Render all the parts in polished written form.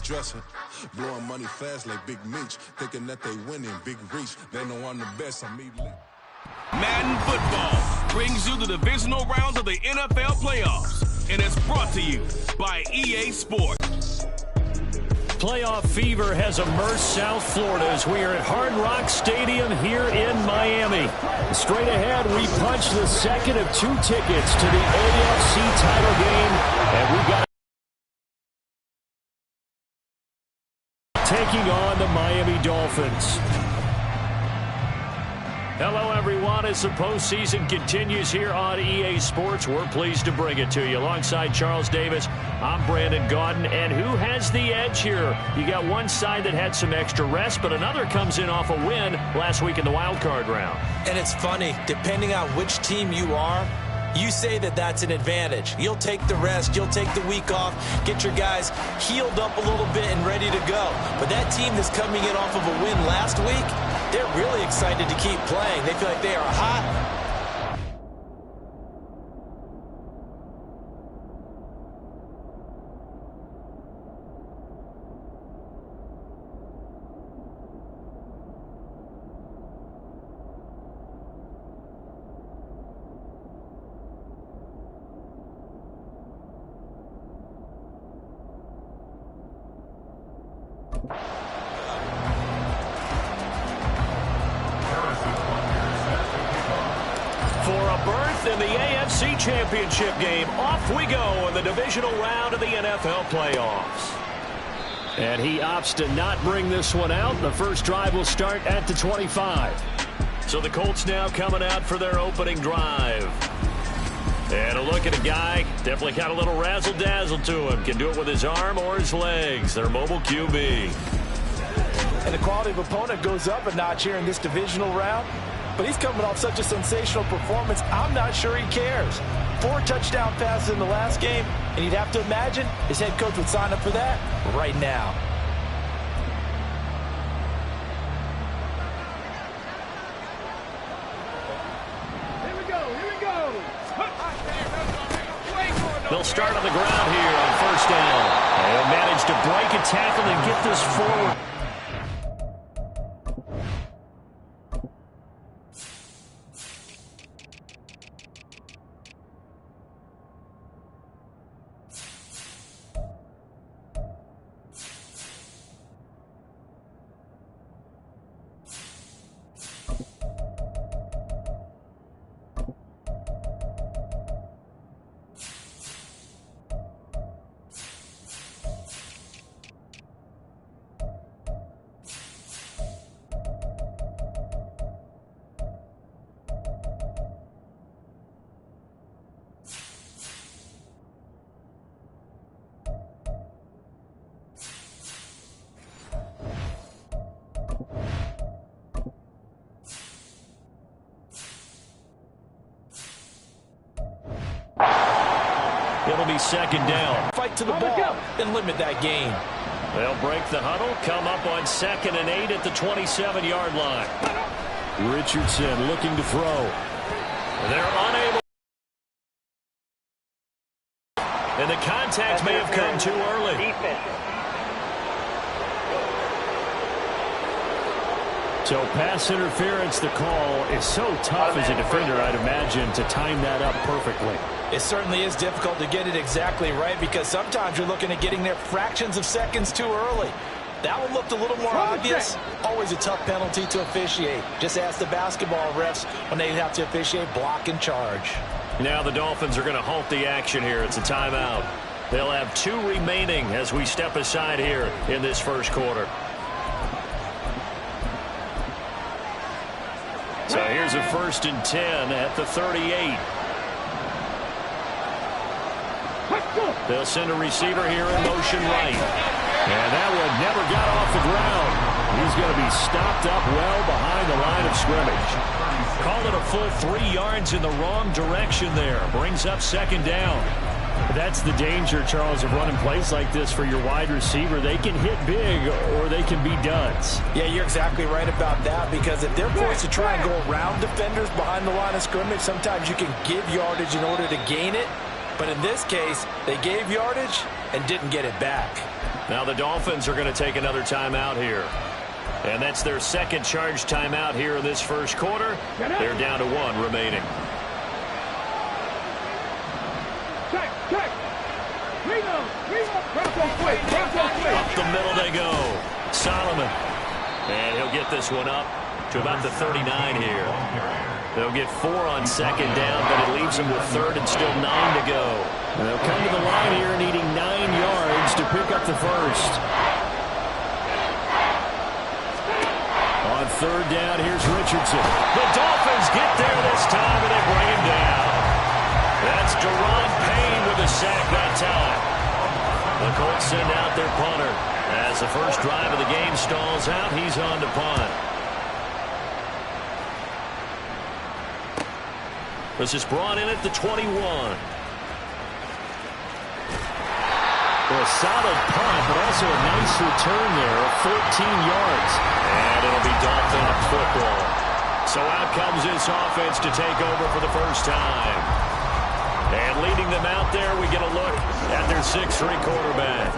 dresser. Blowing money fast like Big Meech. Thinking that they winning, big reach. They know I'm the best, I'm elite. Madden Football brings you the divisional rounds of the NFL playoffs. And it's brought to you by EA Sports. Playoff fever has immersed South Florida as we are at Hard Rock Stadium here in Miami. Straight ahead, we punch the second of 2 tickets to the AFC title game. And we've got taking on the Miami Dolphins. Hello, everyone. As the postseason continues here on EA Sports, we're pleased to bring it to you. Alongside Charles Davis, I'm Brandon Gaudin. And who has the edge here? You got one side that had some extra rest, but another comes in off a win last week in the wild card round. And it's funny, depending on which team you are, you say that that's an advantage. You'll take the rest, you'll take the week off, get your guys healed up a little bit and ready to go. But that team that's coming in off of a win last week, they're really excited to keep playing. They feel like they are hot. In the AFC Championship game, off we go in the divisional round of the NFL playoffs. And he opts to not bring this one out. The first drive will start at the 25. So the Colts now coming out for their opening drive. And a look at a guy, definitely got a little razzle-dazzle to him. Can do it with his arm or his legs. Their mobile QB. And the quality of opponent goes up a notch here in this divisional round. But he's coming off such a sensational performance, I'm not sure he cares. 4 touchdown passes in the last game, and you'd have to imagine his head coach would sign up for that right now. Here we go. They'll start on the ground here on first down. They'll manage to break a tackle and get this forward. It'll be second down. Fight to the ball and limit that gain. They'll break the huddle, come up on 2nd and 8 at the 27-yard line. Richardson looking to throw. They're unable. And the contact may have come too early. So pass interference, the call is so tough as a defender, I'd imagine, to time that up perfectly. It certainly is difficult to get it exactly right because sometimes you're looking at getting there fractions of seconds too early. That one looked a little more obvious. Always a tough penalty to officiate. Just ask the basketball refs when they have to officiate block and charge. Now the Dolphins are going to halt the action here. It's a timeout. They'll have 2 remaining as we step aside here in this first quarter. So here's a 1st and 10 at the 38. They'll send a receiver here in motion right. And that one never got off the ground. He's going to be stopped up well behind the line of scrimmage. Called it a full 3 yards in the wrong direction there. Brings up 2nd down. That's the danger, Charles, of running plays like this for your wide receiver. They can hit big or they can be duds. Yeah, you're exactly right about that because if they're forced to try and go around defenders behind the line of scrimmage, sometimes you can give yardage in order to gain it. But in this case, they gave yardage and didn't get it back. Now the Dolphins are going to take another timeout here. And that's their second charge timeout here in this first quarter. They're down to 1 remaining. Check. Up the middle they go. Solomon. And he'll get this one up to about the 39 here. They'll get 4 on second down, but it leaves them with third and still 9 to go. And they'll come to the line here needing 9 yards to pick up the first. On third down, here's Richardson. The Dolphins get there this time, and they bring him down. That's Deron Payne with a sack that time. The Colts send out their punter. As the first drive of the game stalls out, he's on to punt. This is brought in at the 21. Well, a solid punt, but also a nice return there of 14 yards. And it'll be Dolphin football. So out comes this offense to take over for the first time. And leading them out there, we get a look at their 6'3" quarterback.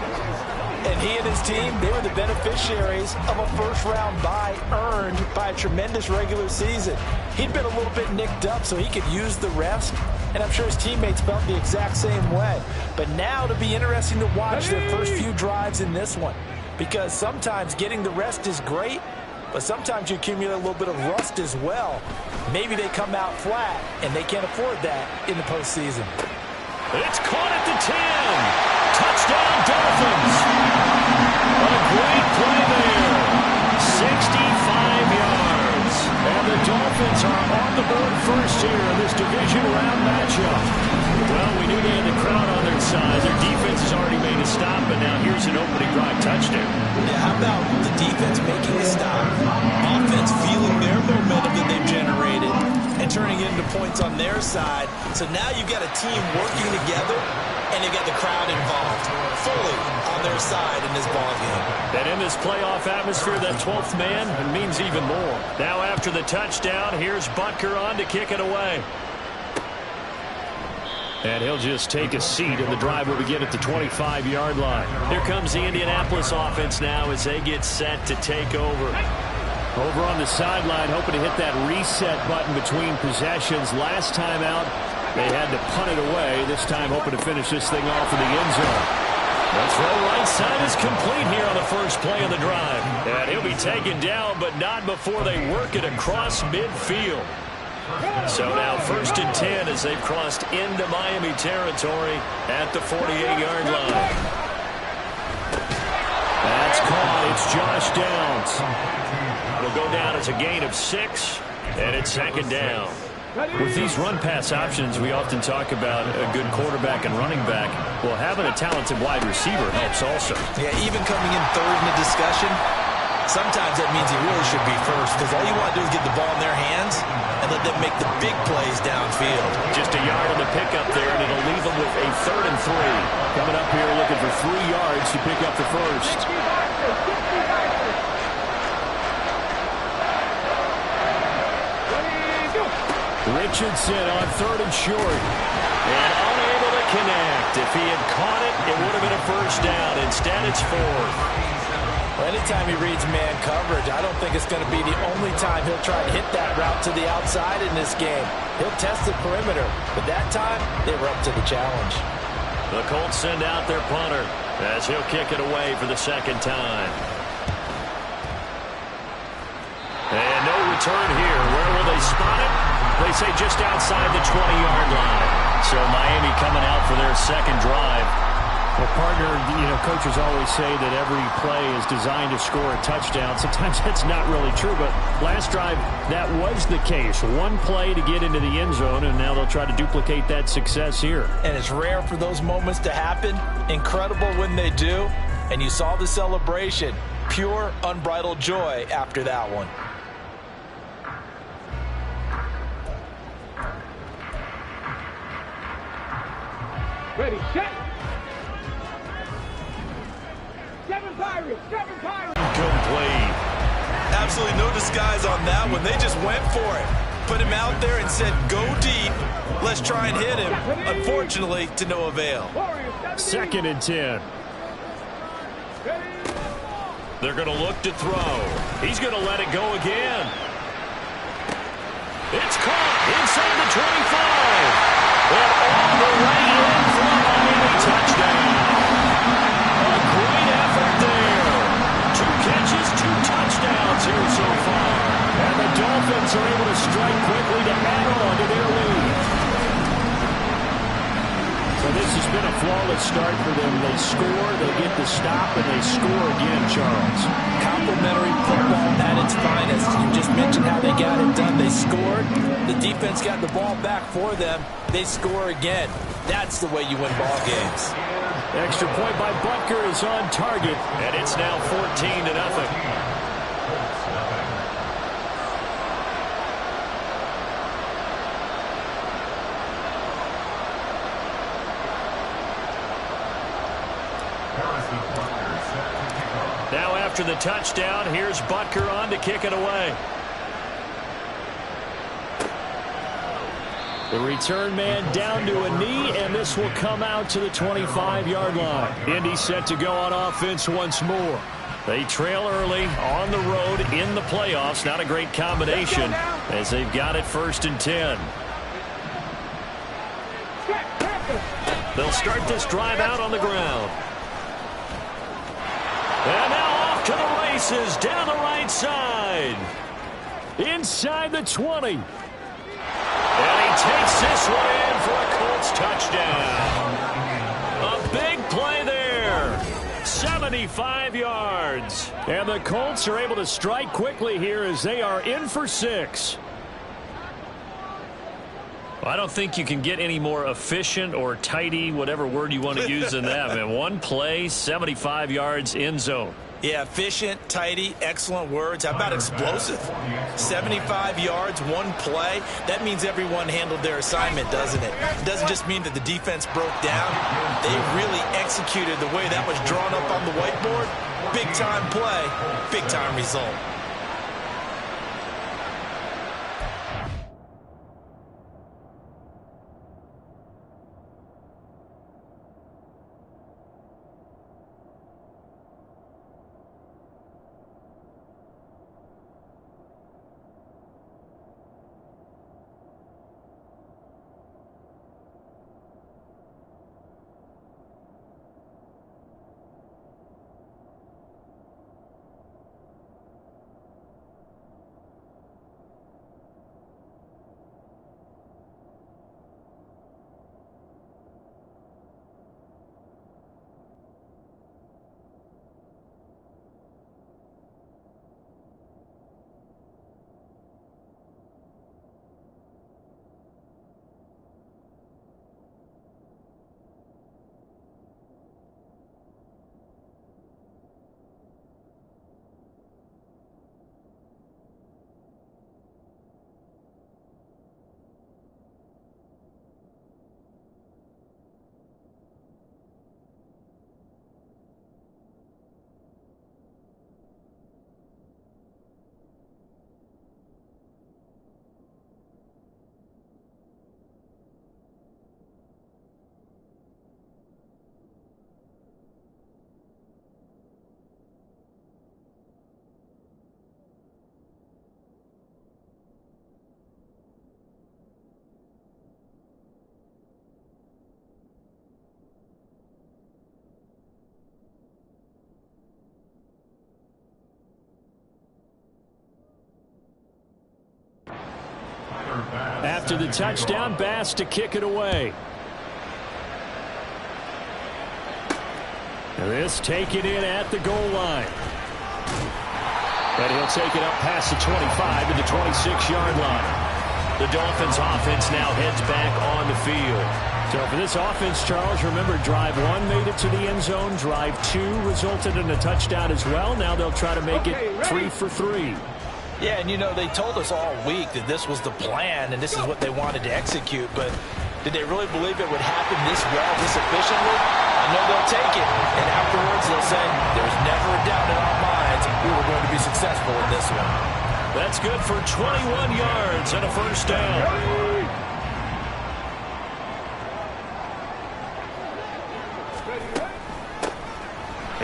And he and his team, they were the beneficiaries of a first-round bye earned by a tremendous regular season. He'd been a little bit nicked up, so he could use the rest. And I'm sure his teammates felt the exact same way. But now it'll be interesting to watch their first few drives in this one. Because sometimes getting the rest is great, but sometimes you accumulate a little bit of rust as well. Maybe they come out flat, and they can't afford that in the postseason. It's caught at the 10. Touchdown, Dolphins. A great play there. 65 yards. And the Dolphins are on the board first here in this division round matchup. Well, we knew they had the crowd on their side. Their defense has already made a stop, but now here's an opening drive touchdown. Yeah, how about the defense making a stop, offense feeling their momentum that they've generated, and turning it into points on their side. So now you've got a team working together, and they've got the crowd involved fully on their side in this ballgame. And in this playoff atmosphere, that 12th man means even more. Now after the touchdown, here's Butker on to kick it away. And he'll just take a seat, and the drive will begin at the 25-yard line. Here comes the Indianapolis offense now as they get set to take over. Over on the sideline, hoping to hit that reset button between possessions. Last time out, they had to punt it away. This time, hoping to finish this thing off in the end zone. That's right. Right side is complete here on the first play of the drive. And he'll be taken down, but not before they work it across midfield. So now 1st and 10 as they've crossed into Miami territory at the 48-yard line. That's caught. It's Josh Downs. It'll go down as a gain of 6, and it's 2nd down. With these run-pass options, we often talk about a good quarterback and running back. Well, having a talented wide receiver helps also. Yeah, even coming in third in the discussion, sometimes that means he really should be first, because all you want to do is get the ball in their hands and let them make the big plays downfield. Just a yard on the pickup there, and it'll leave them with a 3rd and 3. Coming up here looking for 3 yards to pick up the first. Richardson on 3rd and short. And unable to connect. If he had caught it, it would have been a first down. Instead, it's 4th. Well, anytime he reads man coverage, I don't think it's going to be the only time he'll try to hit that route to the outside in this game. He'll test the perimeter, but that time, they were up to the challenge. The Colts send out their punter as he'll kick it away for the 2nd time. And no return here. Where will they spot it? They say just outside the 20-yard line. So Miami coming out for their 2nd drive. Well, partner, coaches always say that every play is designed to score a touchdown. Sometimes that's not really true, but last drive, that was the case. One play to get into the end zone, and now they'll try to duplicate that success here. And it's rare for those moments to happen. Incredible when they do. And you saw the celebration. Pure, unbridled joy after that one. Ready, set. 7 Pirates, 7 Pirates. Complete. Absolutely no disguise on that one. They just went for it. Put him out there and said, go deep. Let's try and hit him. Unfortunately, to no avail. 2nd and 10. They're going to look to throw. He's going to let it go again. It's caught inside the 25. And all the way in for a Miami touchdown. A great effort there. 2 catches, 2 touchdowns here so far. And the Dolphins are able to strike quickly to add on to their lead. So this has been a flawless start for them. They score, they get the stop, and they score again, Charles. Complimentary football at its finest. You just mentioned how they got it done. They scored. The defense got the ball back for them. They score again. That's the way you win ball games. Extra point by Butker is on target, and it's now 14-0. Now after the touchdown, here's Butker on to kick it away. The return man down to a knee, and this will come out to the 25-yard line. Indy set to go on offense once more. They trail early on the road in the playoffs. Not a great combination as they've got it 1st and 10. They'll start this drive out on the ground. And now off to the races down the right side. Inside the 20. And he takes this one in for a Colts touchdown. A big play there. 75 yards. And the Colts are able to strike quickly here as they are in for 6. I don't think you can get any more efficient or tidy, whatever word you want to use in that. Man, one play, 75 yards, end zone. Yeah, efficient, tidy, excellent words. How about explosive? 75 yards, one play. That means everyone handled their assignment, doesn't it? It doesn't just mean that the defense broke down. They really executed the way that was drawn up on the whiteboard. Big-time play, big-time result. After the touchdown, Bass to kick it away. This taken in at the goal line. And he'll take it up past the 25 to the 26-yard line. The Dolphins offense now heads back on the field. So for this offense, Charles, remember drive 1 made it to the end zone. Drive 2 resulted in a touchdown as well. Now they'll try to make it 3 for 3. Yeah, and you know, they told us all week that this was the plan and this is what they wanted to execute, but did they really believe it would happen this well, this efficiently? I know they'll take it, and afterwards they'll say, there's never a doubt in our minds we were going to be successful in this one. That's good for 21 yards and a first down.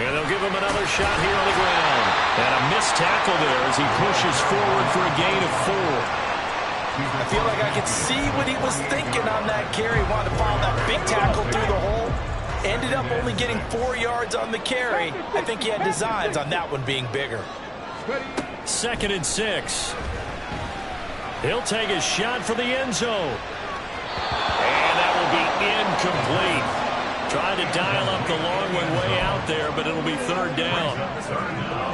And they'll They'll give him another shot here on the ground. And a missed tackle there as he pushes forward for a gain of 4. I feel like I could see what he was thinking on that carry. Wanted to follow that big tackle through the hole. Ended up only getting 4 yards on the carry. I think he had designs on that one being bigger. 2nd and 6. He'll take a shot for the end zone. And that will be incomplete. Trying to dial up the long one way out there, but it'll be 3rd down.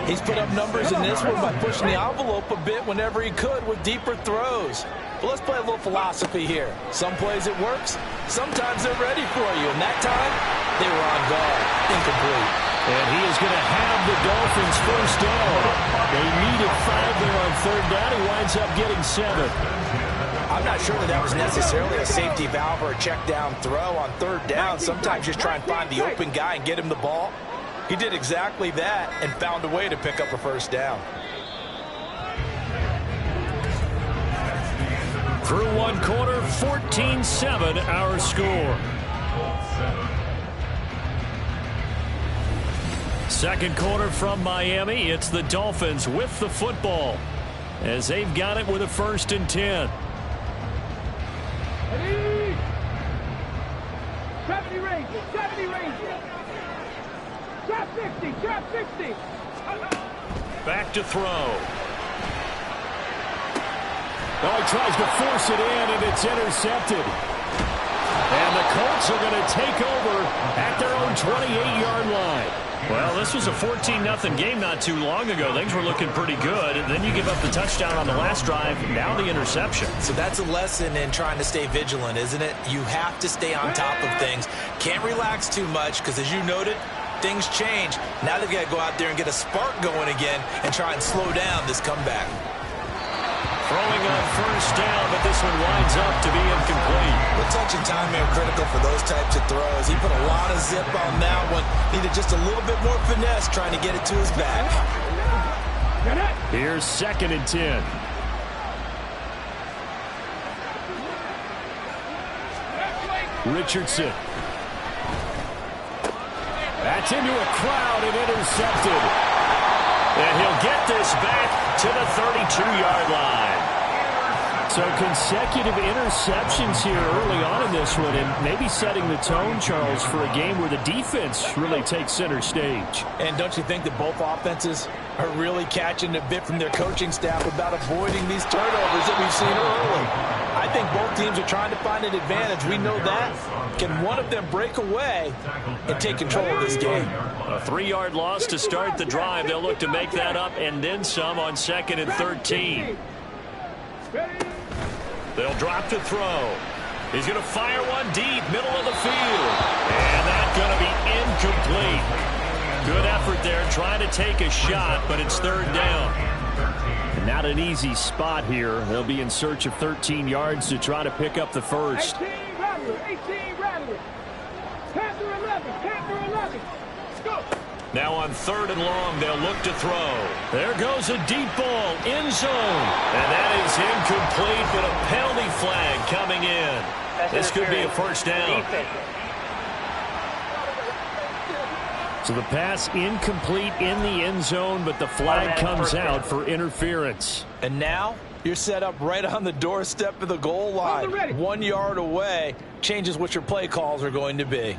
He's put up numbers in this one by pushing the envelope a bit whenever he could with deeper throws. But let's play a little philosophy here. Some plays it works. Sometimes they're ready for you. And that time, they were on guard. Incomplete. And he is going to have the Dolphins 1st down. They needed 5 there on 3rd down. He winds up getting 7. I'm not sure that was necessarily a safety valve or a check down throw on 3rd down. Sometimes just try and find the open guy and get him the ball. He did exactly that and found a way to pick up a 1st down. Through 1 quarter, 14-7 our score. 2nd quarter from Miami. It's the Dolphins with the football as they've got it with a 1st and 10. 70 Rangers, 70 Rangers. Drop 60, drop 60. Back to throw. Oh, he tries to force it in, and it's intercepted. And the Colts are going to take over at their own 28-yard line. Well, this was a 14-0 game not too long ago. Things were looking pretty good. And then you give up the touchdown on the last drive, now the interception. So that's a lesson in trying to stay vigilant, isn't it? You have to stay on top of things. Can't relax too much because, as you noted, things change. Now they've got to go out there and get a spark going again and try and slow down this comeback. Throwing on 1st down, but this one winds up to be incomplete. The touch and timing are critical for those types of throws. He put a lot of zip on that one. Needed just a little bit more finesse trying to get it to his back. Here's 2nd and 10. Richardson. That's into a crowd and intercepted. And he'll get this back to the 32-yard line. So consecutive interceptions here early on in this one, and maybe setting the tone, Charles, for a game where the defense really takes center stage. And don't you think that both offenses are really catching a bit from their coaching staff about avoiding these turnovers that we've seen early? I think both teams are trying to find an advantage. We know that. Can one of them break away and take control of this game? A 3-yard loss to start the drive. They'll look to make that up and then some on 2nd and 13. They'll drop to throw. He's going to fire one deep, middle of the field. And that's going to be incomplete. Good effort there, trying to take a shot, but it's 3rd down. And not an easy spot here. They'll be in search of 13 yards to try to pick up the 1st. 18 Rattler, 18 Rattler. Panther 11, Panther 11. Go. Now on 3rd and long, they'll look to throw. There goes a deep ball, end zone. And that is incomplete, but a penalty flag coming in. This could be a 1st down. So the pass incomplete in the end zone, but the flag comes out for interference. And now you're set up right on the doorstep of the goal line. 1 yard away changes what your play calls are going to be.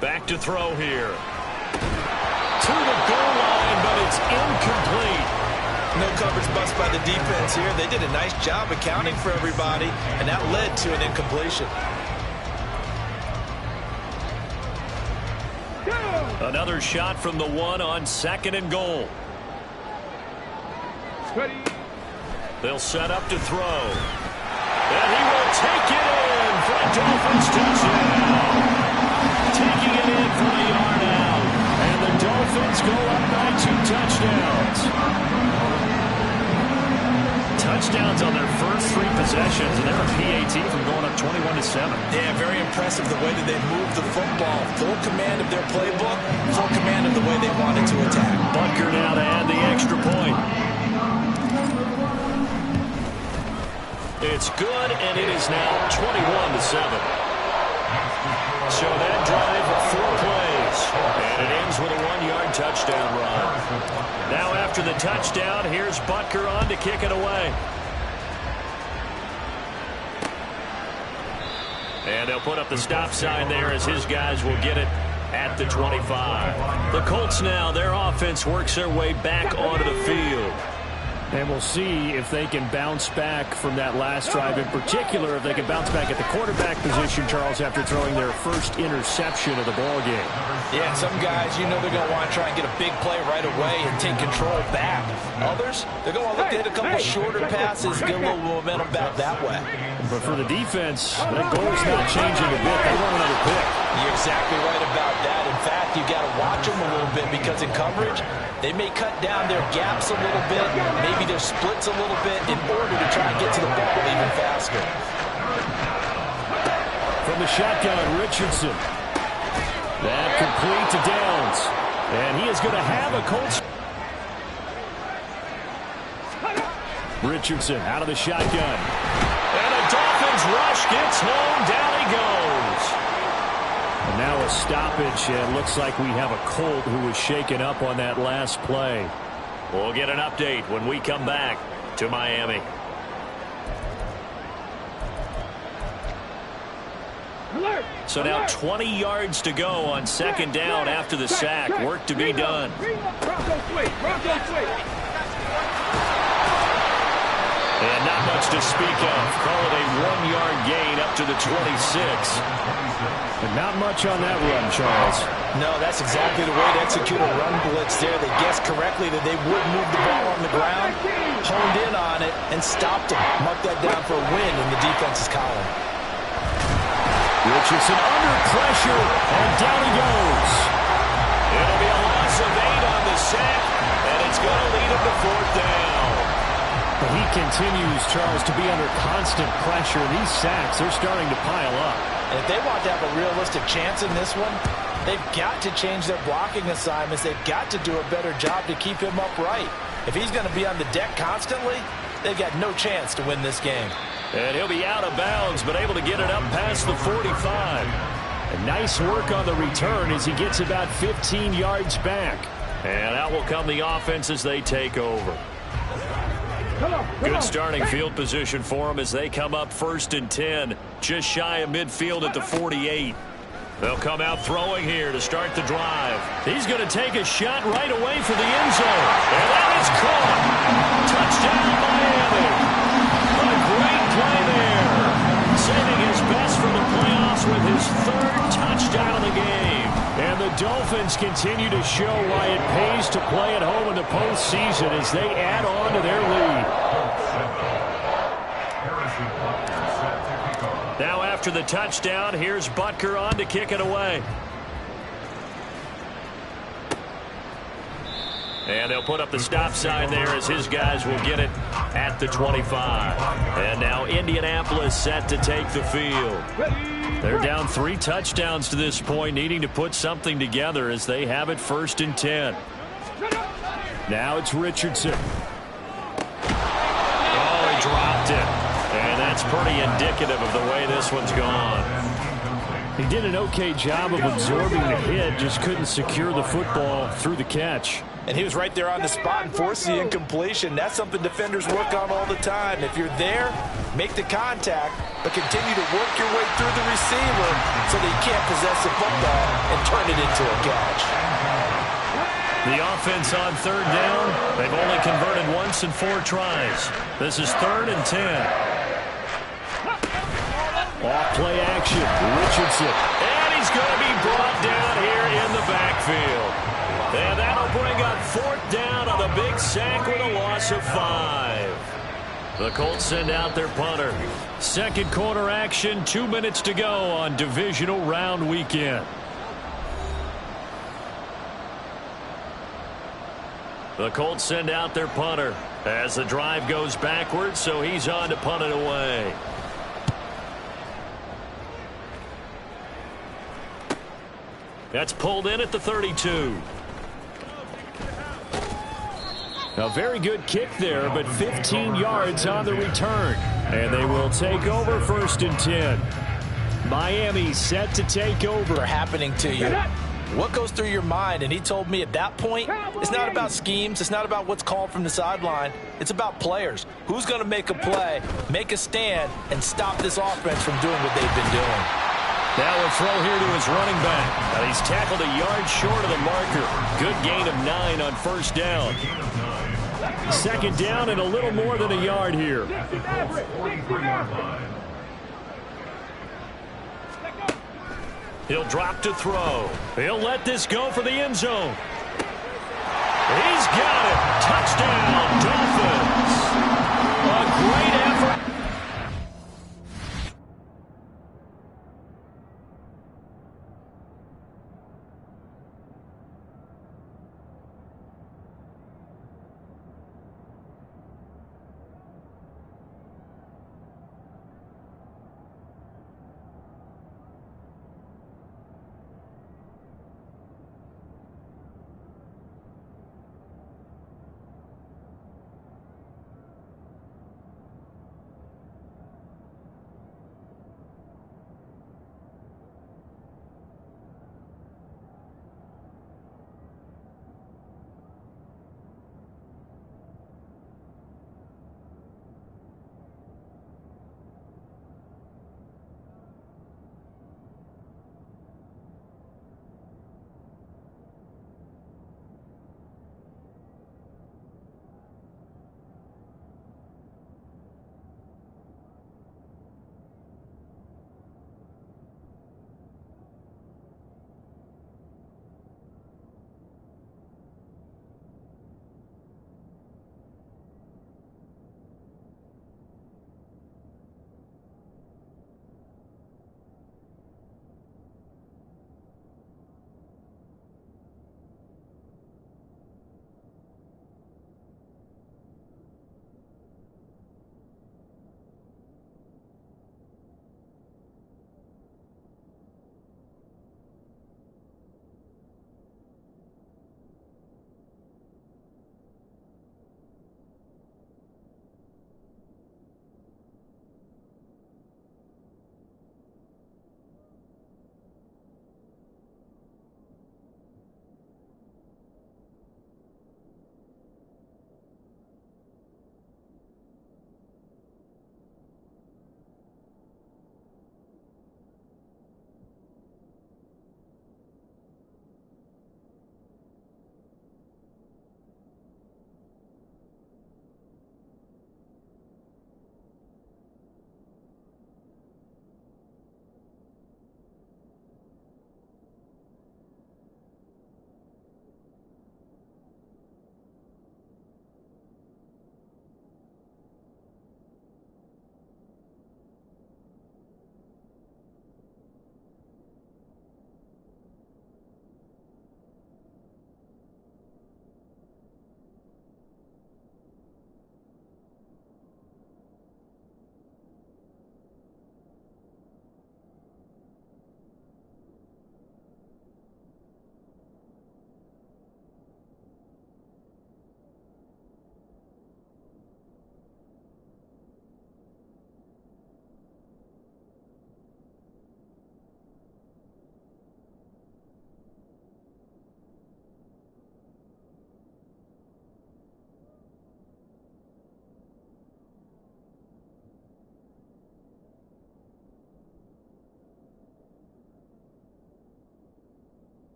Back to throw here. To the goal line, but it's incomplete. No coverage bust by the defense here. They did a nice job accounting for everybody, and that led to an incompletion. Another shot from the 1 on 2nd and goal. They'll set up to throw. And he will take it in for a Dolphins touchdown. Taking it in for a yard out. And the Dolphins go up by 2 touchdowns. Touchdowns on their first 3 possessions, and they're a PAT from going up 21-7. Yeah, very impressive the way that they moved the football. Full command of their playbook, full command of the way they wanted to attack. Butker now to add the extra point. It's good, and it is now 21-7. So that drive, 4 plays. And And it ends with a 1-yard touchdown run. Now after the touchdown, here's Butker on to kick it away. And they'll put up the stop sign there as his guys will get it at the 25. The Colts now, their offense works their way back onto the field. And we'll see if they can bounce back from that last drive. In particular, if they can bounce back at the quarterback position, Charles, after throwing their first interception of the ball game. Yeah, some guys, you know they're going to want to try and get a big play right away and take control back. Others, they're going to look to hit a couple shorter passes, get a little momentum back that way. But for the defense, that goal's not changing a bit. They want another pick. You're exactly right about that. In fact, you got to watch them a little bit because in coverage, they may cut down their gaps a little bit, maybe their splits a little bit in order to try and get to the ball even faster. From the shotgun, Richardson. That complete to Downs. And he is going to have a Colts. Richardson out of the shotgun. And a Dolphins rush gets home. Down he goes. And now a stoppage. It looks like we have a Colt who was shaken up on that last play. We'll get an update when we come back to Miami. So now 20 yards to go on second down after the sack. Work to be done. And not much to speak of. Call it a 1-yard gain up to the 26. And not much on that run, Charles. No, that's exactly the way to execute a run blitz there. They guessed correctly that they would move the ball on the ground, honed in on it, and stopped them. Mark that down for a win in the defense's column. Richardson under pressure, and down he goes. It'll be a loss of 8 on the sack, and it's going to lead him to 4th down. But he continues, Charles, to be under constant pressure. These sacks, they're starting to pile up. And if they want to have a realistic chance in this one, they've got to change their blocking assignments. They've got to do a better job to keep him upright. If he's going to be on the deck constantly, they've got no chance to win this game. And he'll be out of bounds, but able to get it up past the 45. And nice work on the return as he gets about 15 yards back. And out will come the offense as they take over. Good starting field position for them as they come up 1st and 10. Just shy of midfield at the 48. They'll come out throwing here to start the drive. He's going to take a shot right away for the end zone. And that is caught. Touchdown, Miami. A great play there. Saving his best for the playoffs with his 3rd touchdown of the game. And the Dolphins continue to show why it pays to play at home in the postseason as they add on to their lead. Now after the touchdown, here's Butker on to kick it away. And they'll put up the stop sign there as his guys will get it at the 25. And now Indianapolis set to take the field. They're down 3 touchdowns to this point, needing to put something together as they have it 1st and 10. Now it's Richardson. Oh, he dropped it. And that's pretty indicative of the way this one's gone. He did an okay job of absorbing the hit, just couldn't secure the football through the catch. And he was right there on the spot and forced the incompletion. That's something defenders work on all the time. If you're there, make the contact, but continue to work your way through the receiver so that you can't possess the football and turn it into a catch. The offense on 3rd down, they've only converted once in 4 tries. This is 3rd and 10. Off play action, Richardson. And he's going to be brought down here in the backfield. And that'll bring up 4th down on a big sack with a loss of 5. The Colts send out their punter. 2nd quarter action, 2 minutes to go on divisional round weekend. The Colts send out their punter as the drive goes backwards, so he's on to punt it away. That's pulled in at the 32. A very good kick there, but 15 yards on the return. And they will take over 1st and 10. Miami set to take over. Happening to you. What goes through your mind? And he told me at that point, it's not about schemes. It's not about what's called from the sideline. It's about players. Who's going to make a play, make a stand, and stop this offense from doing what they've been doing. Now a throw here to his running back. And he's tackled a yard short of the marker. Good gain of 9 on first down. Second down and a little more than a yard here. He'll drop to throw. He'll let this go for the end zone. He's got it. Touchdown, Dolphins. A great effort.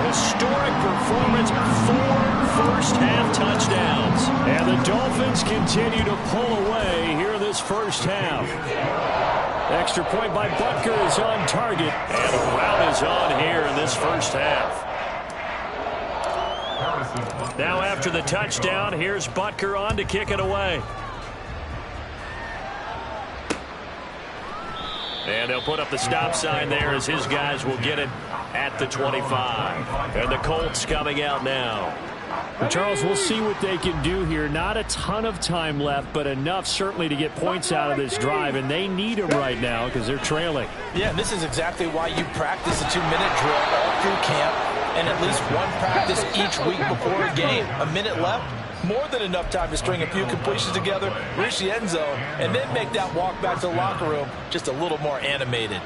historic performance, 4 first-half touchdowns. And the Dolphins continue to pull away here in this first half. Extra point by Butker is on target, and a rout is on here in this first half. Now after the touchdown, here's Butker on to kick it away. And they'll put up the stop sign there as his guys will get it at the 25. And the Colts coming out now. Well, Charles, we'll see what they can do here. Not a ton of time left, but enough certainly to get points out of this drive, and they need them right now because they're trailing. Yeah, and this is exactly why you practice a 2-minute drill all through camp and at least one practice each week before a game. A minute left, more than enough time to string a few completions together, reach the end zone, and then make that walk back to the locker room just a little more animated.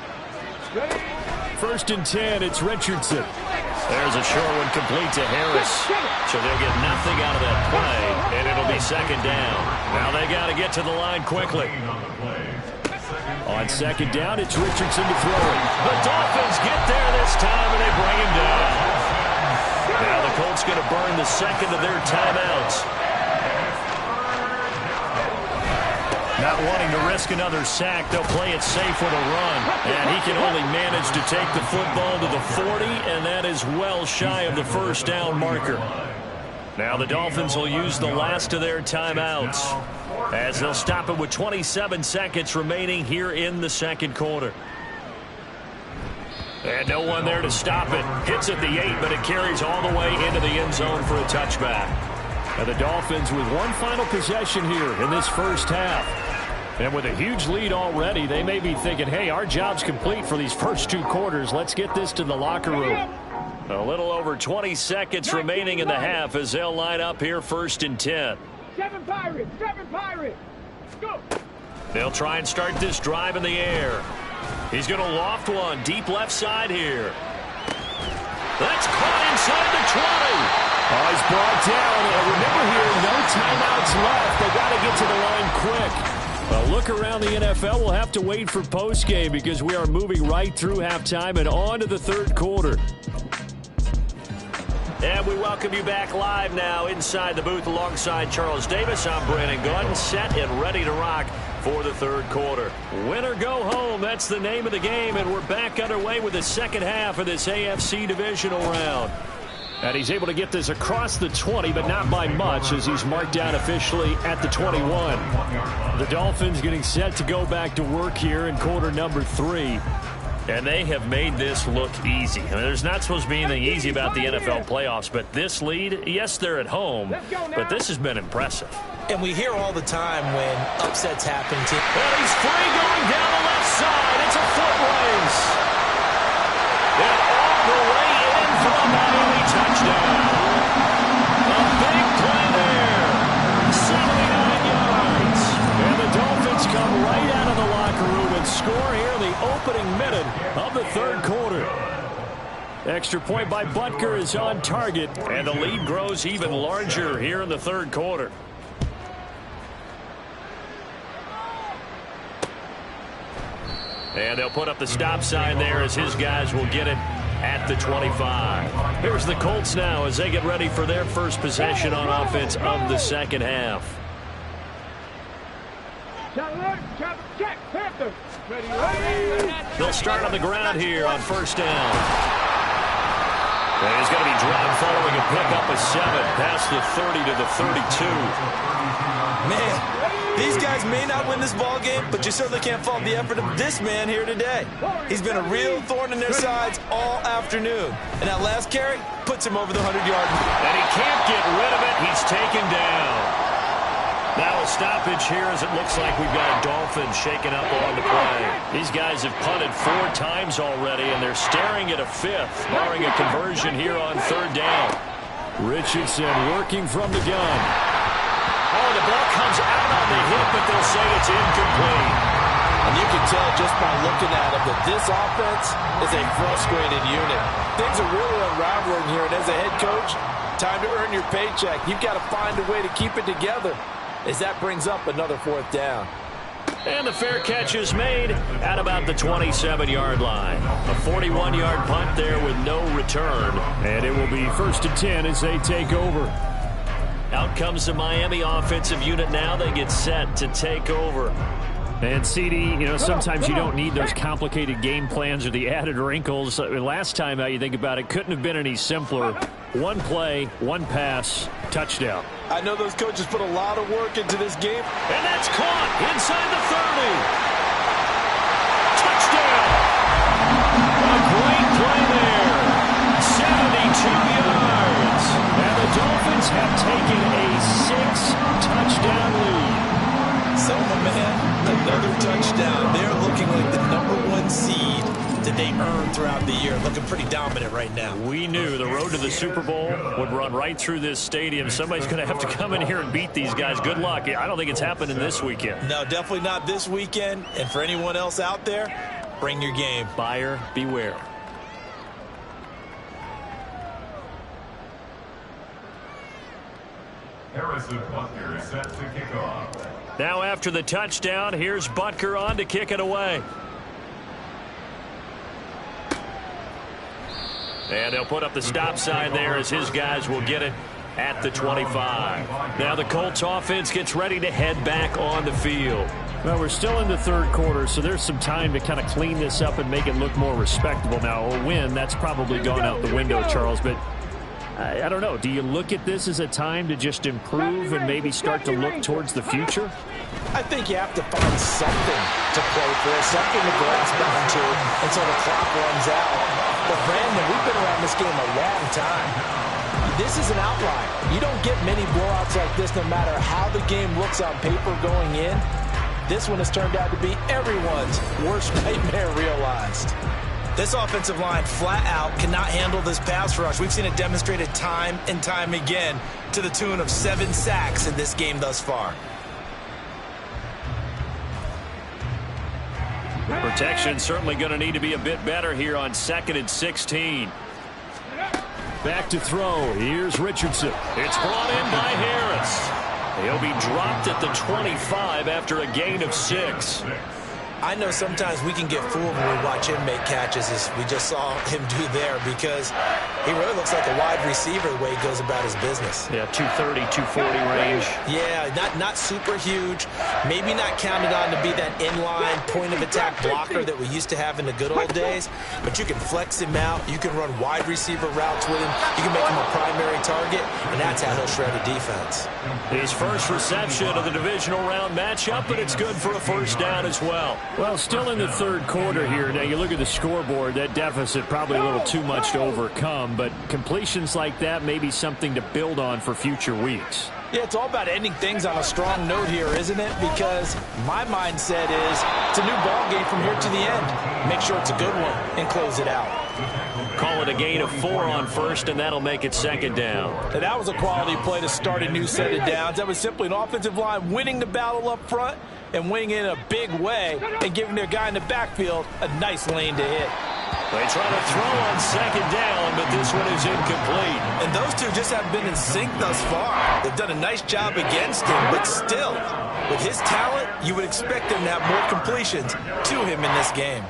1st and 10, it's Richardson. There's a short one complete to Harris. So they'll get nothing out of that play, and it'll be 2nd down. Now they got to get to the line quickly. On 2nd down, it's Richardson to throw it. The Dolphins get there this time, and they bring him down. Now the Colts going to burn the 2nd of their timeouts. Not wanting to risk another sack, they'll play it safe with a run. And he can only manage to take the football to the 40, and that is well shy of the 1st down marker. Now the Dolphins will use the last of their timeouts as they'll stop it with 27 seconds remaining here in the 2nd quarter. And no one there to stop it. Hits at the 8, but it carries all the way into the end zone for a touchback. And the Dolphins with one final possession here in this 1st half. And with a huge lead already, they may be thinking, hey, our job's complete for these first 2 quarters. Let's get this to the locker room. A little over 20 seconds remaining in the half as they'll line up here 1st and 10. 7 Pirates, 7 Pirates. Go. They'll try and start this drive in the air. He's going to loft one deep left side here. That's caught inside the 20. Oh, he's brought down. And remember here, no timeouts left. They got to get to the line quick. A look around the NFL. We'll have to wait for postgame because we are moving right through halftime and on to the 3rd quarter. And we welcome you back live now inside the booth alongside Charles Davis. I'm Brandon Gunn, set and ready to rock for the 3rd quarter. Win or go home, that's the name of the game, and we're back underway with the 2nd half of this AFC divisional round. And he's able to get this across the 20, but not by much, as he's marked down officially at the 21. The Dolphins getting set to go back to work here in quarter number 3. And they have made this look easy. I mean, there's not supposed to be anything easy about the NFL playoffs, but this lead, yes, they're at home, but this has been impressive. And we hear all the time when upsets happen. Well, he's free going down the left side. It's a foot race. And all the way in for a Miami touchdown. A big play there. 79 yards. And the Dolphins come right out of the locker room and score here in the opening minute of the 3rd quarter. Extra point by Butker is on target. And the lead grows even larger here in the 3rd quarter. And they'll put up the stop sign there as his guys will get it at the 25. Here's the Colts now as they get ready for their first possession on offense of the 2nd half. They'll start on the ground here on 1st down. And he's going to be dropped following a pickup of 7 past the 30 to the 32. Man, these guys may not win this ball game, but you certainly can't fault the effort of this man here today. He's been a real thorn in their sides all afternoon. And that last carry puts him over the 100-yard line. And he can't get rid of it. He's taken down. Now a stoppage here as it looks like we've got a Dolphin shaken up on the play. These guys have punted 4 times already, and they're staring at a 5th, barring a conversion here on 3rd down. Richardson working from the gun. Oh, the ball comes out on the hit, but they'll say it's incomplete. And you can tell just by looking at him that this offense is a frustrated unit. Things are really unraveling here, and as a head coach, time to earn your paycheck. You've got to find a way to keep it together as that brings up another 4th down. And the fair catch is made at about the 27-yard line. A 41-yard punt there with no return. And it will be 1st and 10 as they take over. Out comes the Miami offensive unit now. They get set to take over. And CD, sometimes you don't need those complicated game plans or the added wrinkles. Last time out, you think about it, couldn't have been any simpler. One play, one pass, touchdown. I know those coaches put a lot of work into this game. And that's caught inside the 30. they earned throughout the year. Looking pretty dominant right now. We knew the road to the Super Bowl would run right through this stadium. Somebody's going to have to come in here and beat these guys. Good luck. I don't think it's happening this weekend. No, definitely not this weekend. And for anyone else out there, bring your game. Buyer beware. Harrison Butker is set to kick off. Now after the touchdown, here's Butker on to kick it away. And they'll put up the stop sign there as his guys will get it at the 25. Now the Colts offense gets ready to head back on the field. Well, we're still in the third quarter, so there's some time to kind of clean this up and make it look more respectable. Now, a win, that's probably gone out the window, Charles, but I don't know. Do you look at this as a time to just improve and maybe start to look towards the future? I think you have to find something to play for, something to grasp onto until the clock runs out. But, Brandon, we've been around this game a long time. This is an outlier. You don't get many blowouts like this no matter how the game looks on paper going in. This one has turned out to be everyone's worst nightmare realized. This offensive line flat out cannot handle this pass rush. We've seen it demonstrated time and time again to the tune of 7 sacks in this game thus far. Protection certainly going to need to be a bit better here on 2nd and 16. Back to throw. Here's Richardson. It's brought in by Harris. He'll be dropped at the 25 after a gain of 6. I know sometimes we can get fooled when we watch him make catches, as we just saw him do there, because he really looks like a wide receiver the way he goes about his business. Yeah, 230, 240 range. Yeah, not super huge. Maybe not counted on to be that inline point-of-attack blocker that we used to have in the good old days, but you can flex him out. You can run wide receiver routes with him. You can make him a primary target, and that's how he'll shred a defense. His first reception of the divisional round matchup, but it's good for a first down as well. Well, still in the third quarter here. Now, you look at the scoreboard, that deficit probably a little too much to overcome, but completions like that may be something to build on for future weeks. Yeah, it's all about ending things on a strong note here, isn't it? Because my mindset is it's a new ball game from here to the end. Make sure it's a good one and close it out. Call it a gain of 4 on first, and that'll make it 2nd down. And that was a quality play to start a new set of downs. That was simply an offensive line winning the battle up front and winning in a big way and giving their guy in the backfield a nice lane to hit. They try to throw on 2nd down, but this one is incomplete. And those two just haven't been in sync thus far. They've done a nice job against him, but still, with his talent, you would expect him to have more completions to him in this game.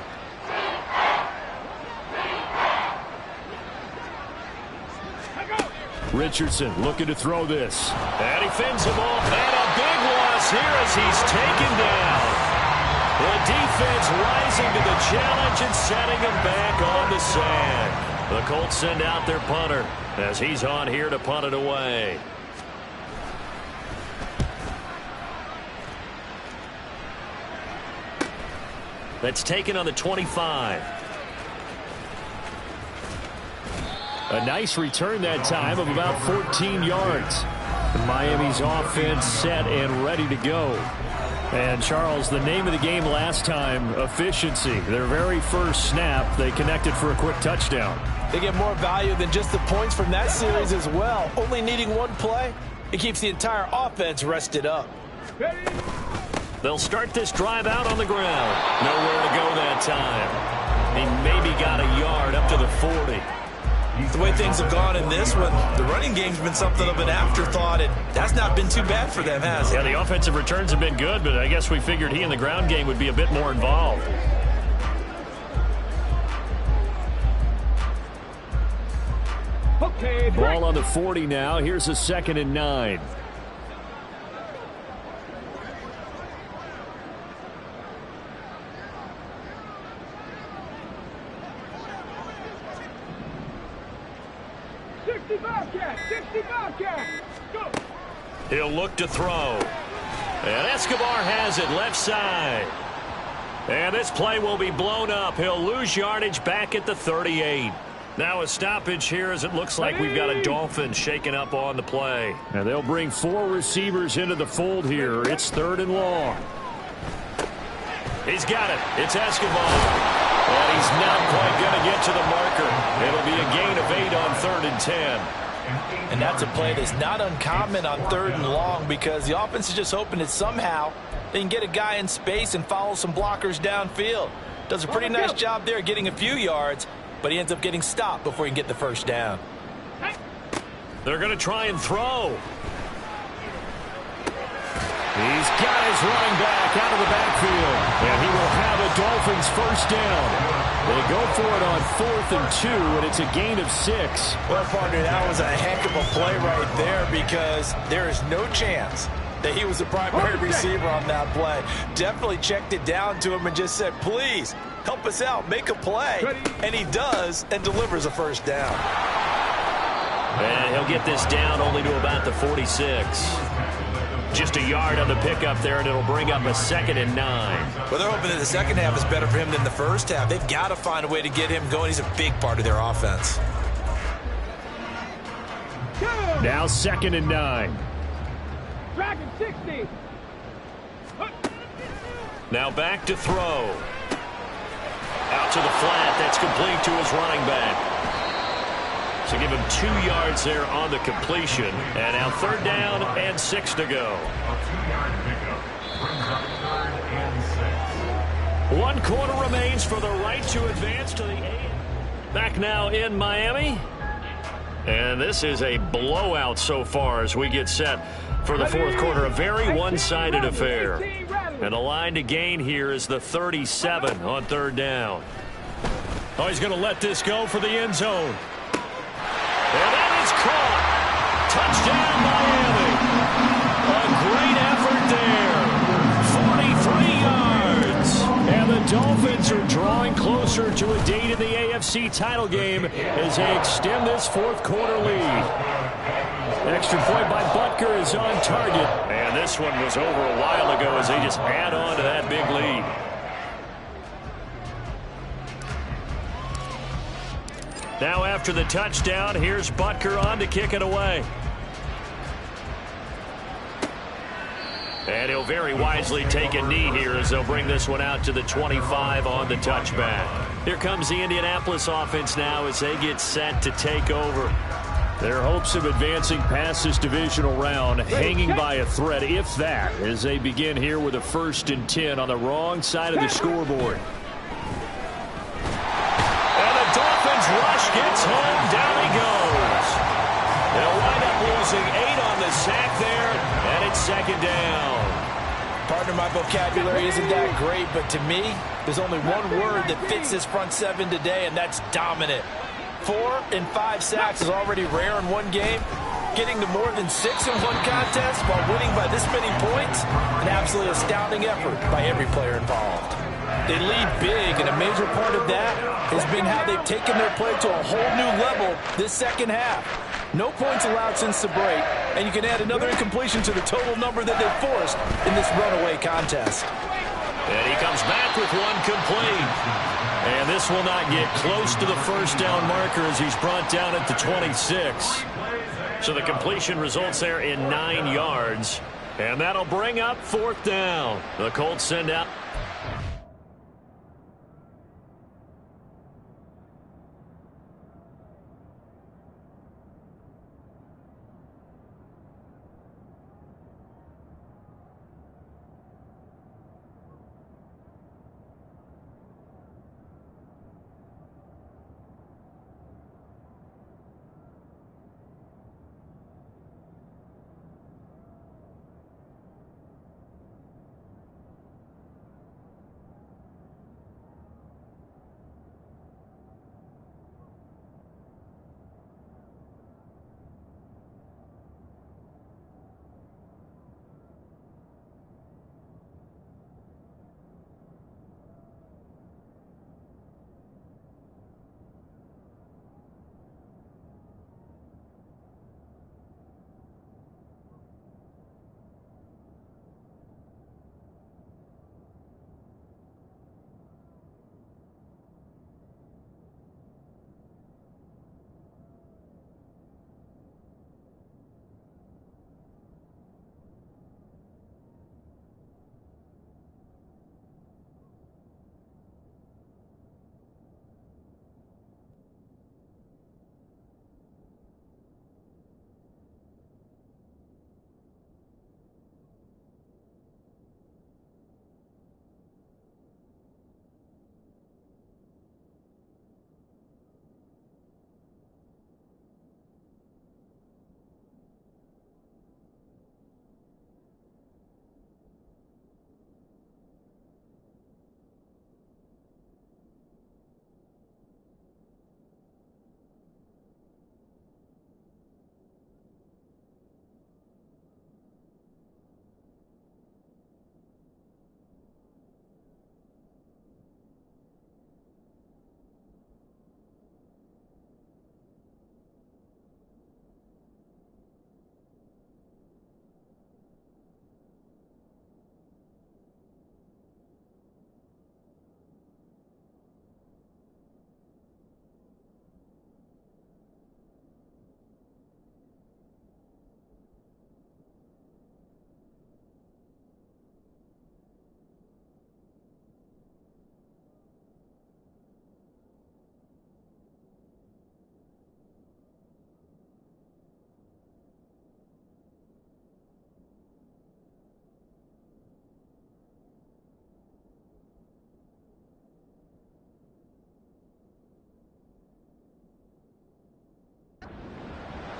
Richardson looking to throw this. And he fends him off. And a big loss here as he's taken down. The defense rising to the challenge and setting him back on the sand. The Colts send out their punter as he's on here to punt it away. That's taken on the 25. A nice return that time of about 14 yards. Miami's offense set and ready to go. And, Charles, the name of the game last time, efficiency. Their very first snap, they connected for a quick touchdown. They get more value than just the points from that series as well. Only needing one play, it keeps the entire offense rested up. They'll start this drive out on the ground. Nowhere to go that time. He maybe got a yard up to the 40. The way things have gone in this one, the running game's been something of an afterthought, and that's not been too bad for them, has it? Yeah, the offensive returns have been good, but I guess we figured he in the ground game would be a bit more involved. Okay, ball on the 40 now. Here's a 2nd and 9. He'll look to throw. And Escobar has it left side. And this play will be blown up. He'll lose yardage back at the 38. Now a stoppage here as it looks like we've got a Dolphin shaken up on the play. And they'll bring 4 receivers into the fold here. It's 3rd and long. He's got it. It's Escobar. And he's not quite going to get to the marker. It'll be a gain of 8 on 3rd and 10. And that's a play that's not uncommon on 3rd and long because the offense is just hoping that somehow they can get a guy in space and follow some blockers downfield. Does a pretty nice job there getting a few yards, but he ends up getting stopped before he can get the first down. They're going to try and throw. He's got his running back out of the backfield. And he will have a Dolphins first down. They go for it on 4th and 2, and it's a gain of 6. Well, partner, that was a heck of a play right there because there is no chance that he was the primary receiver on that play. Definitely checked it down to him and just said, please, help us out, make a play. And he does and delivers a first down. And he'll get this down only to about the 46. Just a yard on the pickup there, and it'll bring up a 2nd and 9. Well, they're hoping that the second half is better for him than the first half. They've got to find a way to get him going. He's a big part of their offense. Now 2nd and 9. Dragon 60. Now back to throw. Out to the flat. That's complete to his running back. So give him 2 yards there on the completion. And now 3rd down and 6 to go. A 2-yard pickup brings up 3rd and 6. 1 quarter remains for the right to advance to the 8. Back now in Miami. And this is a blowout so far as we get set for the 4th quarter. A very one-sided affair. And the line to gain here is the 37 on 3rd down. Oh, he's going to let this go for the end zone. And that is caught. Touchdown, Miami. A great effort there. 43 yards. And the Dolphins are drawing closer to a date in the AFC title game as they extend this 4th quarter lead. Extra point by Butker is on target. And this one was over a while ago as they just add on to that big lead. Now after the touchdown, here's Butker on to kick it away. And he'll very wisely take a knee here as they'll bring this one out to the 25 on the touchback. Here comes the Indianapolis offense now as they get set to take over. Their hopes of advancing past this divisional round hanging by a thread, if that, as they begin here with a 1st and 10 on the wrong side of the scoreboard. Rush gets home, down he goes. They'll wind up losing 8 on the sack there, and it's 2nd down. Partner, my vocabulary isn't that great, but to me, there's only one word that fits this front 7 today, and that's dominant. 4 and 5 sacks is already rare in one game. Getting to more than 6 in one contest while winning by this many points, an absolutely astounding effort by every player involved. They lead big, and a major part of that has been how they've taken their play to a whole new level this second half. No points allowed since the break, and you can add another incompletion to the total number that they've forced in this runaway contest. And he comes back with one complete. And this will not get close to the first down marker as he's brought down at the 26. So the completion results there in 9 yards. And that'll bring up 4th down. The Colts send out.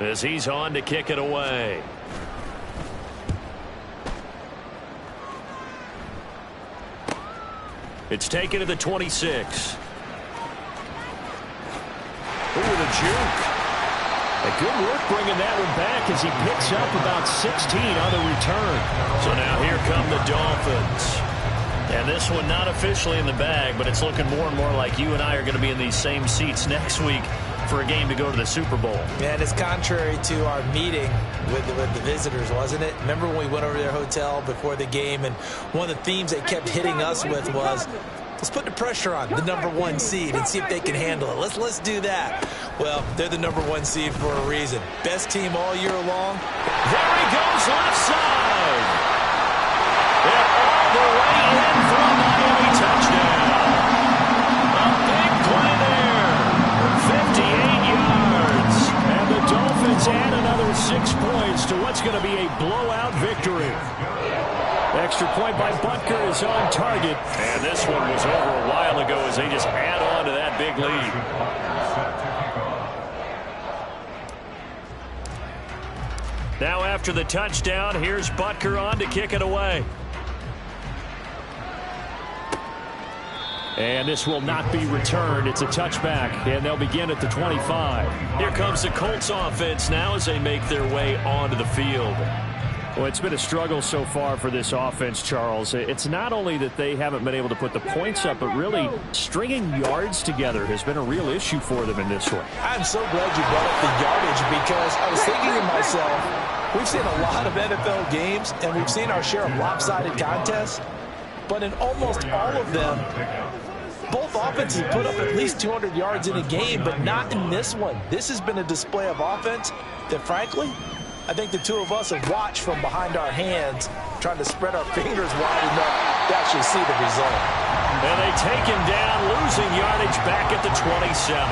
as he's on to kick it away. It's taken to the 26. Ooh, the juke. A good work bringing that one back as he picks up about 16 on the return. So now here come the Dolphins. And this one not officially in the bag, but it's looking more and more like you and I are going to be in these same seats next week for a game to go to the Super Bowl. Man, it's contrary to our meeting with the visitors, wasn't it? Remember when we went over to their hotel before the game, and one of the themes they kept hitting us with was, let's put the pressure on the #1 seed and see if they can handle it. Let's do that. Well, they're the #1 seed for a reason. Best team all year long. There he goes, left side. And all the way in for a Miami touchdown. A big play there. 58 yards. And the Dolphins add another 6 points to what's going to be a blowout victory. Extra point by Butker is on target. And this one was over a while ago as they just add on to that big lead. Now after the touchdown, here's Butker on to kick it away. And this will not be returned. It's a touchback, and they'll begin at the 25. Here comes the Colts offense now as they make their way onto the field. Well, it's been a struggle so far for this offense, Charles. It's not only that they haven't been able to put the points up, but really stringing yards together has been a real issue for them in this one. I'm so glad you brought up the yardage, because I was thinking to myself, we've seen a lot of NFL games, and we've seen our share of lopsided contests, but in almost all of them, both offenses put up at least 200 yards in a game, but not in this one. This has been a display of offense that, frankly, I think the two of us have watched from behind our hands, trying to spread our fingers wide enough to actually see the result. And they take him down, losing yardage back at the 27.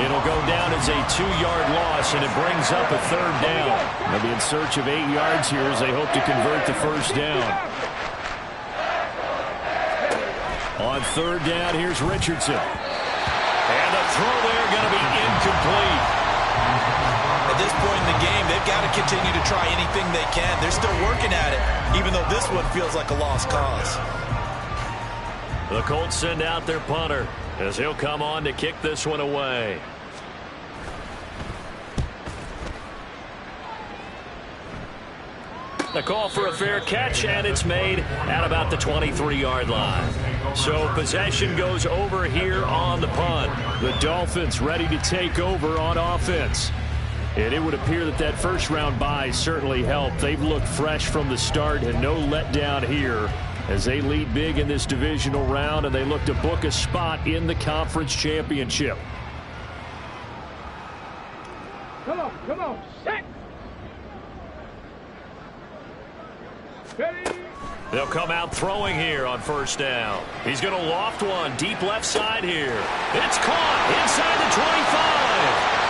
It'll go down as a 2-yard loss, and it brings up a 3rd down. They'll be in search of 8 yards here as they hope to convert the 1st down. On 3rd down, here's Richardson. And the throw there going to be incomplete. At this point in the game, they've got to continue to try anything they can. They're still working at it, even though this one feels like a lost cause. The Colts send out their punter as he'll come on to kick this one away. The call for a fair catch, and it's made at about the 23-yard line. So possession goes over here on the punt. The Dolphins ready to take over on offense. And it would appear that that first-round bye certainly helped. They've looked fresh from the start and no letdown here as they lead big in this divisional round, and they look to book a spot in the conference championship. Come on, set. Ready. They'll come out throwing here on 1st down. He's going to loft one deep left side here. It's caught inside the 25.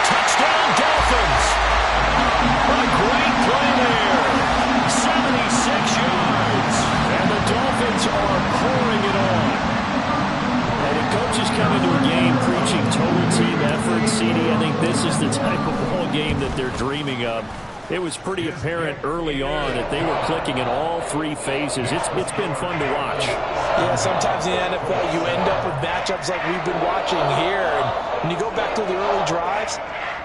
Touchdown, Dolphins. A great play there. 76 yards. And the Dolphins are pouring it on. And the coaches come into a game preaching total team effort. CD, I think this is the type of ball game that they're dreaming of. It was pretty apparent early on that they were clicking in all 3 phases. It's been fun to watch. Yeah, sometimes in the NFL you end up with matchups like we've been watching here. And when you go back to the early drives,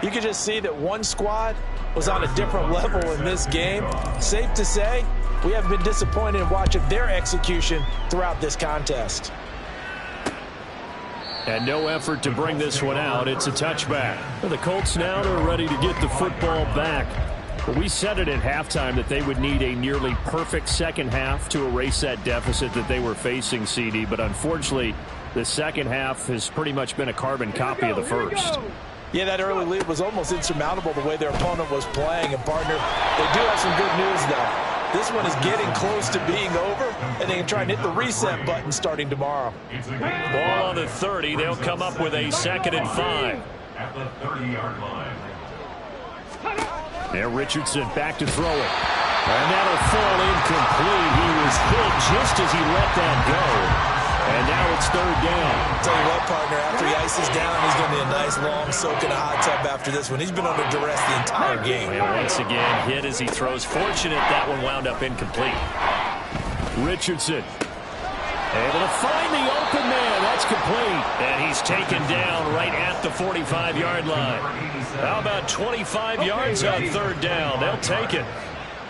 you can just see that one squad was on a different level in this game. Safe to say, we haven't been disappointed in watching their execution throughout this contest. And no effort to bring this one out. It's a touchback. And the Colts now are ready to get the football back. But we said it at halftime that they would need a nearly perfect second half to erase that deficit that they were facing, CD. But unfortunately, the second half has pretty much been a carbon copy of the first. Yeah, that early lead was almost insurmountable the way their opponent was playing. And, partner, they do have some good news, though. This one is getting close to being over, and they can try and hit the reset button starting tomorrow. Ball on the 30. They'll come up with a 2nd and 5. At the 30-yard line. There, Richardson back to throw it. And that'll fall incomplete. He was hit just as he let that go. And now it's third down. I'll tell you what, partner, after he ices down, he's going to need a nice long soak in a hot tub after this one. He's been under duress the entire game. And once again, hit as he throws. Fortunate that one wound up incomplete. Richardson able to find the open man. That's complete. And he's taken down right at the 45-yard line. How about 25 yards on third down? They'll take it.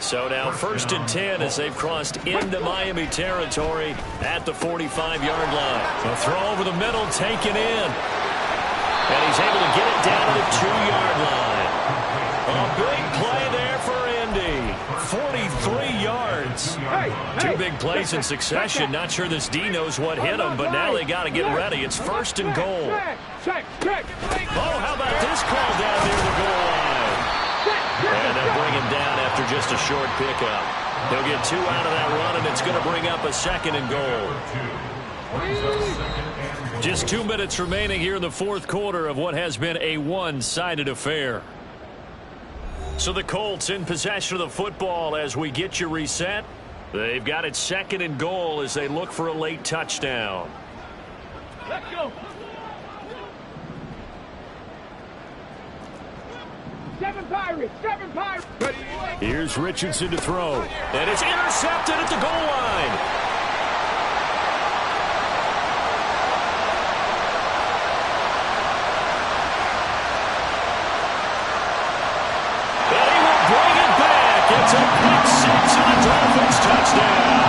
So now 1st and 10 as they've crossed into Miami territory at the 45-yard line. A throw over the middle, taken in. And he's able to get it down to the 2-yard line. A big play there for Indy. 43 yards. Two big plays in succession. Not sure this D knows what hit him, but now they got to get ready. It's 1st and goal. Oh, how about this call down near the goal line? And they'll bring him down after just a short pickup. He'll get 2 out of that run, and it's going to bring up a 2nd and goal. Just 2 minutes remaining here in the 4th quarter of what has been a one-sided affair. So the Colts in possession of the football as we get you reset. They've got it 2nd and goal as they look for a late touchdown. Let's go. 7 Pirates, 7 Pirates. Here's Richardson to throw. And it's intercepted at the goal line. And he will bring it back. It's a pick 6 and a Dolphins touchdown.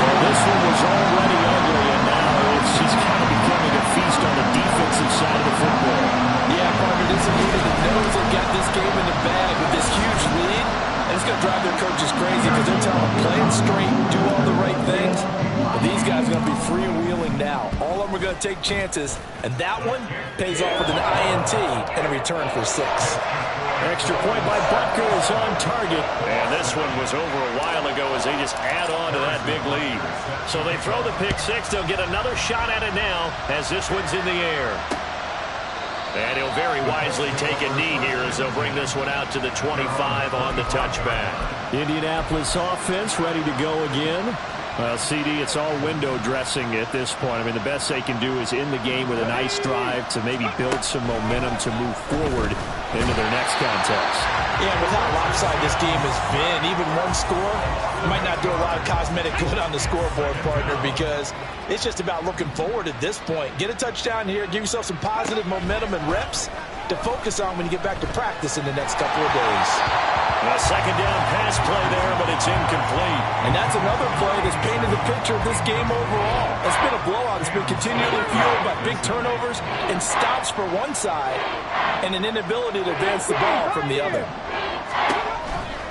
Well, this one was already ugly, and now it's just kind of becoming a feast on the defensive side of the football. Yeah, partner, this is a unit that knows they've got this game in the bag with this huge lead. And it's going to drive their coaches crazy because they're telling them, play it straight, do all the right things. But these guys are going to be freewheeling now. All of them are going to take chances. And that one pays off with an INT and a return for 6. Extra point by Butker is on target. And this one was over a while ago as they just add on to that big lead. So they throw the pick 6. They'll get another shot at it now as this one's in the air. And he'll very wisely take a knee here as they'll bring this one out to the 25 on the touchback. Indianapolis offense ready to go again. Well, CD, it's all window dressing at this point. I mean, the best they can do is in the game with a nice drive to maybe build some momentum to move forward into their next contest. Yeah, with how lopsided this game has been, even one score might not do a lot of cosmetic good on the scoreboard, partner, because it's just about looking forward at this point. Get a touchdown here, give yourself some positive momentum and reps to focus on when you get back to practice in the next couple of days. A 2nd down pass play there, but it's incomplete. And that's another play that's painted the picture of this game overall. It's been a blowout. It's been continually fueled by big turnovers and stops for one side and an inability to advance the ball from the other.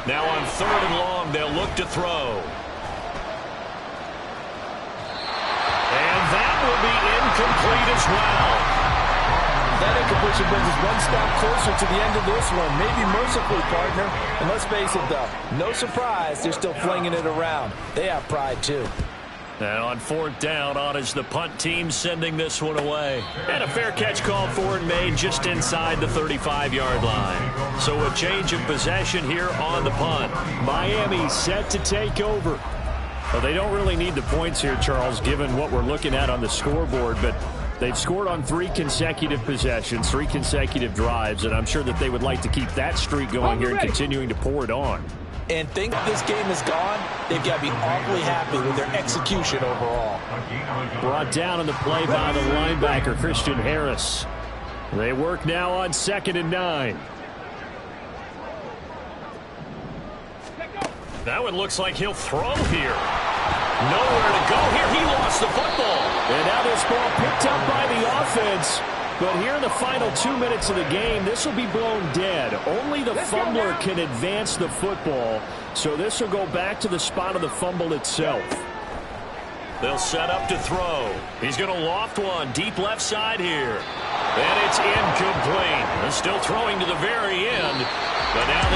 Now on 3rd and long, they'll look to throw. And that will be incomplete as well. That incompletion brings us one step closer to the end of this one. Maybe mercifully, partner. And let's face it, though, no surprise, they're still flinging it around. They have pride, too. And on 4th down, on is the punt team sending this one away. And a fair catch called for and made just inside the 35-yard line. So a change of possession here on the punt. Miami set to take over. Well, they don't really need the points here, Charles, given what we're looking at on the scoreboard, but they've scored on 3 consecutive possessions, 3 consecutive drives, and I'm sure that they would like to keep that streak going here and continuing to pour it on. And think this game is gone, they've got to be awfully happy with their execution overall. Brought down on the play by the linebacker, Christian Harris. They work now on 2nd and 9. That one looks like he'll throw here. Nowhere to go here. He lost the football. And now this ball picked up by the offense. But here in the final 2 minutes of the game, this will be blown dead. Only the fumbler can advance the football. So this will go back to the spot of the fumble itself. They'll set up to throw. He's going to loft one deep left side here. And it's incomplete. They're still throwing to the very end. But now